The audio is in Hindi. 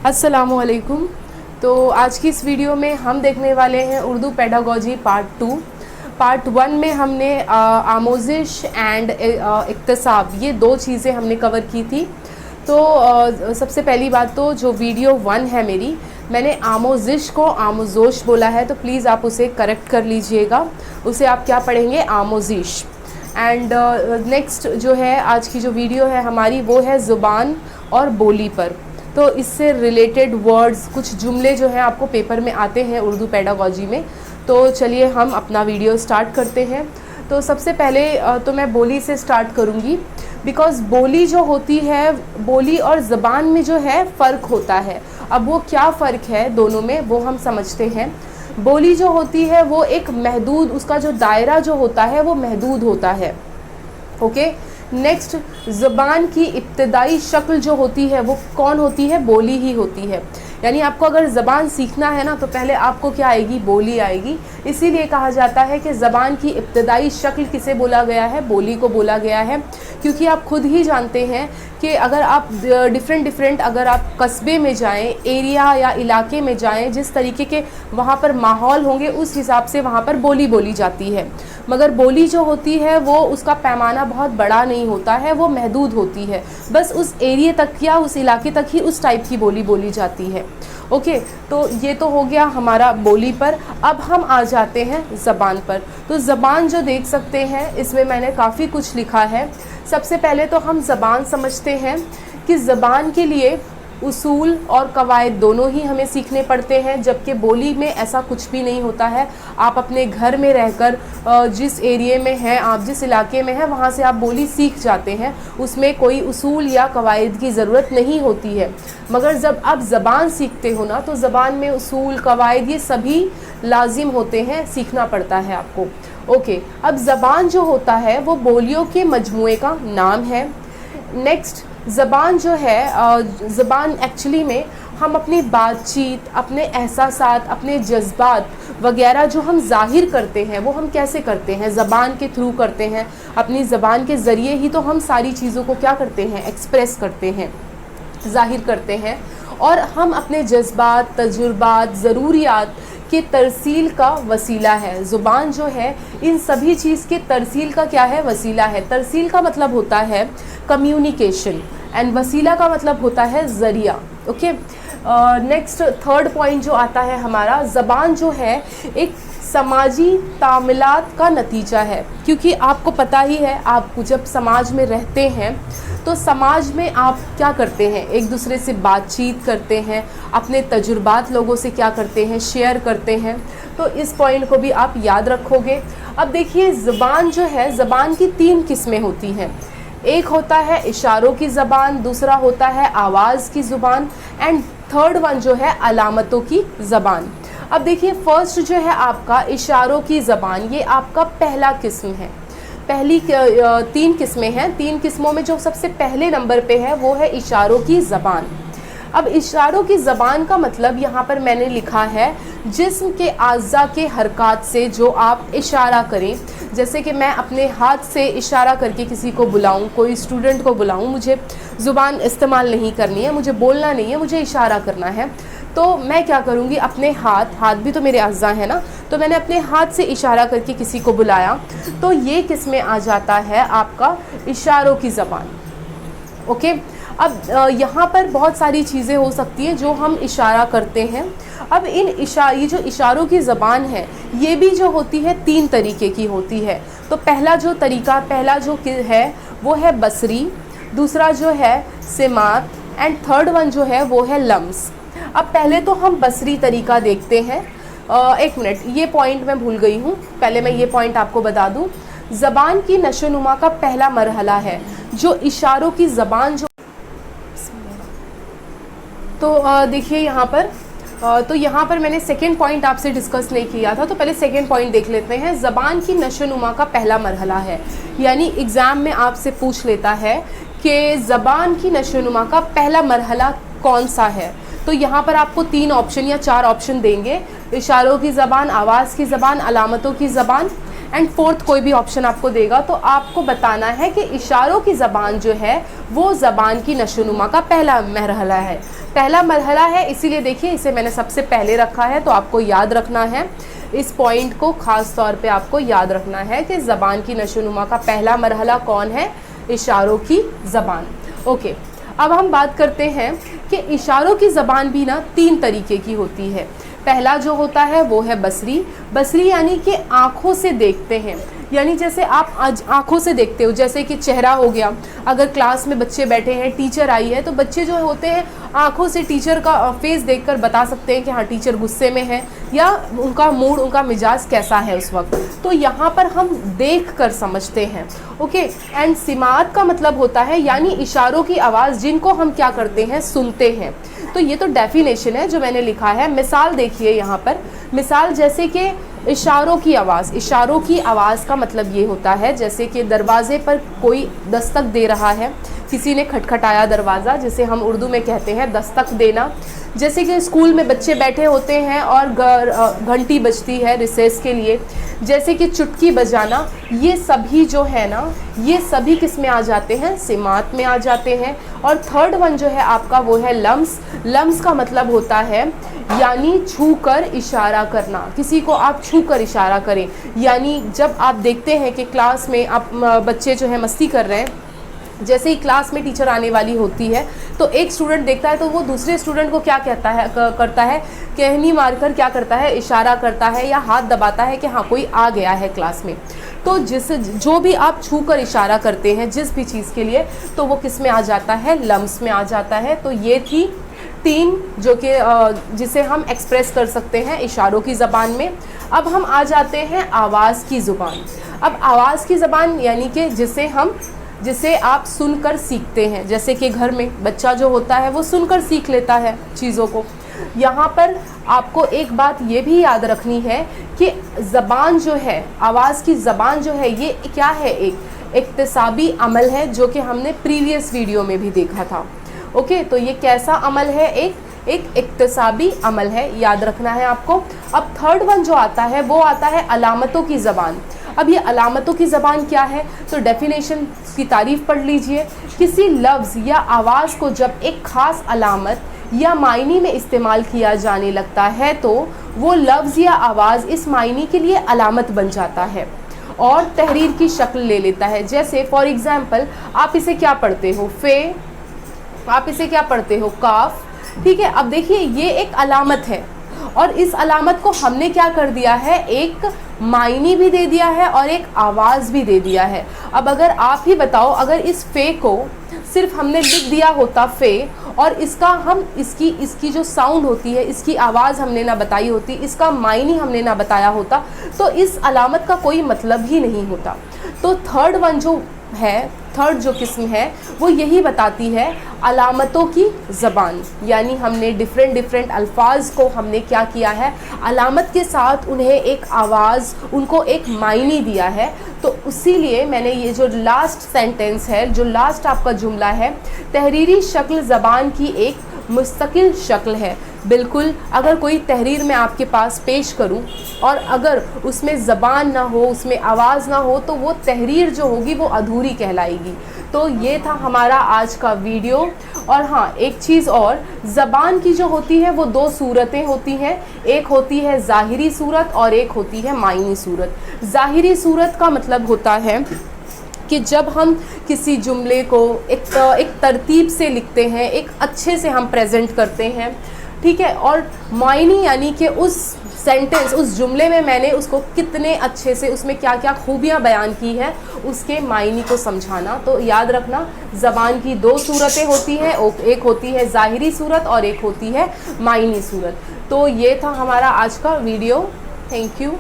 अस्सलामुअलैकुम। तो आज की इस वीडियो में हम देखने वाले हैं उर्दू पेडागोजी पार्ट 2। पार्ट 1 में हमने आमोजिश एंड इक्तसाब, ये दो चीज़ें हमने कवर की थी। तो सबसे पहली बात, तो जो वीडियो 1 है मेरी, मैंने आमोजिश को आमोजोश बोला है, तो प्लीज़ आप उसे करेक्ट कर लीजिएगा। उसे आप क्या पढ़ेंगे? आमोजिश। एंड नेक्स्ट जो है आज की जो वीडियो है हमारी, वो है ज़ुबान और बोली पर। तो इससे रिलेटेड वर्ड्स, कुछ जुमले जो हैं आपको पेपर में आते हैं उर्दू पेडागोजी में। तो चलिए हम अपना वीडियो स्टार्ट करते हैं। तो सबसे पहले तो मैं बोली से स्टार्ट करूँगी, बिकॉज़ बोली जो होती है, बोली और ज़बान में जो है फ़र्क होता है। अब वो क्या फ़र्क है दोनों में, वो हम समझते हैं। बोली जो होती है वो एक महदूद, उसका जो दायरा जो होता है वो महदूद होता है। ओके। नेक्स्ट, ज़बान की इब्तदाई शक्ल जो होती है वो कौन होती है? बोली ही होती है। यानी आपको अगर ज़बान सीखना है ना, तो पहले आपको क्या आएगी? बोली आएगी। इसीलिए कहा जाता है कि ज़बान की इब्तदाई शक्ल किसे बोला गया है? बोली को बोला गया है। क्योंकि आप खुद ही जानते हैं कि अगर आप डिफरेंट अगर आप कस्बे में जाएं, एरिया या इलाके में जाएं, जिस तरीके के वहाँ पर माहौल होंगे उस हिसाब से वहाँ पर बोली बोली जाती है। मगर बोली जो होती है वो, उसका पैमाना बहुत बड़ा नहीं होता है, वो महदूद होती है। बस उस एरिया तक या उस इलाके तक ही उस टाइप की बोली बोली जाती है। ओके। तो ये तो हो गया हमारा बोली पर। अब हम आ जाते हैं ज़बान पर। तो ज़बान जो देख सकते हैं, इसमें मैंने काफ़ी कुछ लिखा है। सबसे पहले तो हम ज़बान समझते हैं कि ज़बान के लिए उसूल और कवायद दोनों ही हमें सीखने पड़ते हैं, जबकि बोली में ऐसा कुछ भी नहीं होता है। आप अपने घर में रहकर जिस एरिया में हैं, आप जिस इलाके में हैं, वहाँ से आप बोली सीख जाते हैं, उसमें कोई उसूल या कवायद की ज़रूरत नहीं होती है। मगर जब आप ज़बान सीखते हो ना, तो ज़बान में उसूल, कवायद, ये सभी लाजिम होते हैं, सीखना पड़ता है आपको। ओके। अब ज़बान जो होता है वो बोलियों के मजमूए का नाम है। नेक्स्ट, ज़बान जो है, ज़बान एक्चुअली में हम अपनी बातचीत, अपने एहसासात, अपने जज्बात वगैरह जो हम ज़ाहिर करते हैं, वो हम कैसे करते हैं? ज़बान के थ्रू करते हैं। अपनी ज़बान के ज़रिए ही तो हम सारी चीज़ों को क्या करते हैं? एक्सप्रेस करते हैं, ज़ाहिर करते हैं। और हम अपने जज्बात, तजुर्बात, ज़रूरियात के तरसील का वसीला है। ज़ुबान जो है इन सभी चीज़ के तरसील का क्या है? वसीला है। तरसील का मतलब होता है कम्युनिकेशन, एंड वसीला का मतलब होता है ज़रिया। ओके। नेक्स्ट, थर्ड पॉइंट जो आता है हमारा, ज़बान जो है एक समाजी तामिलात का नतीजा है। क्योंकि आपको पता ही है, आप जब समाज में रहते हैं तो समाज में आप क्या करते हैं? एक दूसरे से बातचीत करते हैं, अपने तजुर्बात लोगों से क्या करते हैं? शेयर करते हैं। तो इस पॉइंट को भी आप याद रखोगे। अब देखिए, ज़बान जो है, ज़बान की 3 किस्में होती हैं। एक होता है इशारों की ज़बान, दूसरा होता है आवाज़ की ज़ुबान, एंड थर्ड वन जो है अलामतों की ज़बान। अब देखिए, फर्स्ट जो है आपका इशारों की ज़बान, ये आपका पहला किस्म है। पहली 3 किस्में हैं। 3 किस्मों में जो सबसे पहले नंबर पे है वो है इशारों की ज़बान। अब इशारों की ज़बान का मतलब यहाँ पर मैंने लिखा है, जिस्म के आज़ा के हरकत से जो आप इशारा करें। जैसे कि मैं अपने हाथ से इशारा करके किसी को बुलाऊं, कोई स्टूडेंट को बुलाऊं, मुझे ज़ुबान इस्तेमाल नहीं करनी है, मुझे बोलना नहीं है, मुझे इशारा करना है। तो मैं क्या करूँगी? अपने हाथ भी तो मेरे अज़्ज़ा है ना, तो मैंने अपने हाथ से इशारा करके किसी को बुलाया, तो ये किसमें आ जाता है? आपका इशारों की ज़बान। ओके। अब यहाँ पर बहुत सारी चीज़ें हो सकती हैं जो हम इशारा करते हैं। अब ये जो इशारों की ज़बान है, ये भी जो होती है 3 तरीके की होती है। तो पहला जो है वो है बसरी, दूसरा जो है सिमात, एंड थर्ड वन जो है वो है लम्स। अब पहले तो हम बसरी तरीका देखते हैं। एक मिनट, ये पॉइंट मैं भूल गई हूँ, पहले मैं ये पॉइंट आपको बता दूँ। ज़बान की नशोनुमा का पहला मरहला है जो इशारों की ज़बान जो, तो देखिए यहाँ पर, तो यहाँ पर मैंने सेकेंड पॉइंट आपसे डिस्कस नहीं किया था, तो पहले सेकेंड पॉइंट देख लेते हैं। ज़बान की नशोनुमा का पहला मरहला है, यानी एग्ज़ाम में आपसे पूछ लेता है कि ज़बान की नशोनुमा का पहला मरहला कौन सा है। तो यहाँ पर आपको 3 ऑप्शन या 4 ऑप्शन देंगे: इशारों की ज़बान, आवाज़ की ज़बान, अलामतों की ज़बान। एंड फोर्थ कोई भी ऑप्शन आपको देगा तो आपको बताना है कि इशारों की ज़बान जो है वो ज़बान की नशोनुमा का पहला मरहला है, पहला मरहला है। इसीलिए देखिए इसे मैंने सबसे पहले रखा है, तो आपको याद रखना है इस पॉइंट को, ख़ास तौर पे आपको याद रखना है कि ज़बान की नशोनुमा का पहला मरहला कौन है, इशारों की ज़बान। ओके, अब हम बात करते हैं कि इशारों की ज़बान भी ना 3 तरीके की होती है। पहला जो होता है वो है बसरी। बसरी यानी कि आँखों से देखते हैं, यानी जैसे आप आज आँखों से देखते हो, जैसे कि चेहरा हो गया, अगर क्लास में बच्चे बैठे हैं, टीचर आई है, तो बच्चे जो होते हैं आँखों से टीचर का फेस देखकर बता सकते हैं कि हाँ टीचर गुस्से में है या उनका मूड, उनका मिजाज कैसा है उस वक्त। तो यहाँ पर हम देख कर समझते हैं। ओके, एंड सिमात का मतलब होता है यानी इशारों की आवाज़ जिनको हम क्या करते हैं, सुनते हैं। तो ये तो डेफिनेशन है जो मैंने लिखा है। मिसाल देखिए यहाँ पर, मिसाल जैसे कि इशारों की आवाज़। इशारों की आवाज़ का मतलब ये होता है जैसे कि दरवाज़े पर कोई दस्तक दे रहा है, किसी ने खटखटाया दरवाज़ा, जिसे हम उर्दू में कहते हैं दस्तक देना। जैसे कि स्कूल में बच्चे बैठे होते हैं और घंटी बजती है रिसेस के लिए, जैसे कि चुटकी बजाना, ये सभी जो है ना, ये सभी किस में आ जाते हैं, सिमात में आ जाते हैं। और थर्ड वन जो है आपका वो है लम्स। लम्स का मतलब होता है यानी छू कर इशारा करना, किसी को आप छू कर इशारा करें। यानी जब आप देखते हैं कि क्लास में आप बच्चे जो है मस्ती कर रहे हैं, जैसे ही क्लास में टीचर आने वाली होती है तो एक स्टूडेंट देखता है तो वो दूसरे स्टूडेंट को क्या कहता है, करता है, कहनी मारकर क्या करता है, इशारा करता है या हाथ दबाता है कि हाँ कोई आ गया है क्लास में। तो जो भी आप छू कर इशारा करते हैं जिस भी चीज़ के लिए, तो वो किस में आ जाता है, लम्स में आ जाता है। तो ये थी 3 जो कि जिसे हम एक्सप्रेस कर सकते हैं इशारों की ज़बान में। अब हम आ जाते हैं आवाज़ की ज़ुबान। अब आवाज़ की ज़बान यानी कि जिसे आप सुनकर सीखते हैं, जैसे कि घर में बच्चा जो होता है वो सुनकर सीख लेता है चीज़ों को। यहाँ पर आपको एक बात ये भी याद रखनी है कि ज़बान जो है, आवाज़ की ज़बान जो है, ये क्या है, एक इक्तिसाबी अमल है जो कि हमने प्रीवियस वीडियो में भी देखा था। ओके, तो ये कैसा अमल है, एक इक्तिसाबी अमल है, याद रखना है आपको। अब थर्ड वन जो आता है वो आता है अलामतों की ज़बान। अब ये अलामतों की ज़बान क्या है, तो डेफिनेशन की तारीफ़ पढ़ लीजिए। किसी लफ्ज़ या आवाज़ को जब एक ख़ास अलामत या मायने में इस्तेमाल किया जाने लगता है तो वो लफ्ज़ या आवाज़ इस मायने के लिए अलामत बन जाता है और तहरीर की शक्ल ले लेता है। जैसे फॉर एग्ज़ाम्पल आप इसे क्या पढ़ते हो, फ़े, आप इसे क्या पढ़ते हो, काफ। ठीक है, अब देखिए ये एक अलामत है और इस अलामत को हमने क्या कर दिया है, एक मायने भी दे दिया है और एक आवाज़ भी दे दिया है। अब अगर आप ही बताओ, अगर इस फ़े को सिर्फ हमने लिख दिया होता फ़े और इसकी जो साउंड होती है, इसकी आवाज़ हमने ना बताई होती, इसका मायने हमने ना बताया होता, तो इस अलामत का कोई मतलब ही नहीं होता। तो थर्ड वन जो है, थर्ड जो किस्म है वो यही बताती है अलामतों की ज़बान। यानी हमने डिफरेंट अल्फाज को हमने क्या किया है, अलामत के साथ उन्हें एक आवाज़, उनको एक मायने दिया है। तो इसीलिए मैंने ये जो लास्ट सेंटेंस है, जो लास्ट आपका जुमला है, तहरीरी शक्ल ज़बान की एक मुस्तकिल शक्ल है। बिल्कुल, अगर कोई तहरीर मैं आपके पास पेश करूं और अगर उसमें ज़बान ना हो, उसमें आवाज़ ना हो, तो वो तहरीर जो होगी वो अधूरी कहलाएगी। तो ये था हमारा आज का वीडियो। और हाँ, एक चीज़ और, ज़बान की जो होती है वो 2 सूरतें होती हैं, एक होती है ज़ाहिरी सूरत और एक होती है मायनी सूरत। ज़ाहिरी सूरत का मतलब होता है कि जब हम किसी जुमले को एक तरतीब से लिखते हैं, एक अच्छे से हम प्रेजेंट करते हैं, ठीक है। और मायनी यानी कि उस सेंटेंस, उस जुमले में मैंने उसको कितने अच्छे से, उसमें क्या क्या खूबियाँ बयान की हैं, उसके मायने को समझाना। तो याद रखना, ज़बान की 2 सूरतें होती हैं, एक होती है ज़ाहिरी सूरत और एक होती है मायनी सूरत। तो ये था हमारा आज का वीडियो। Thank you.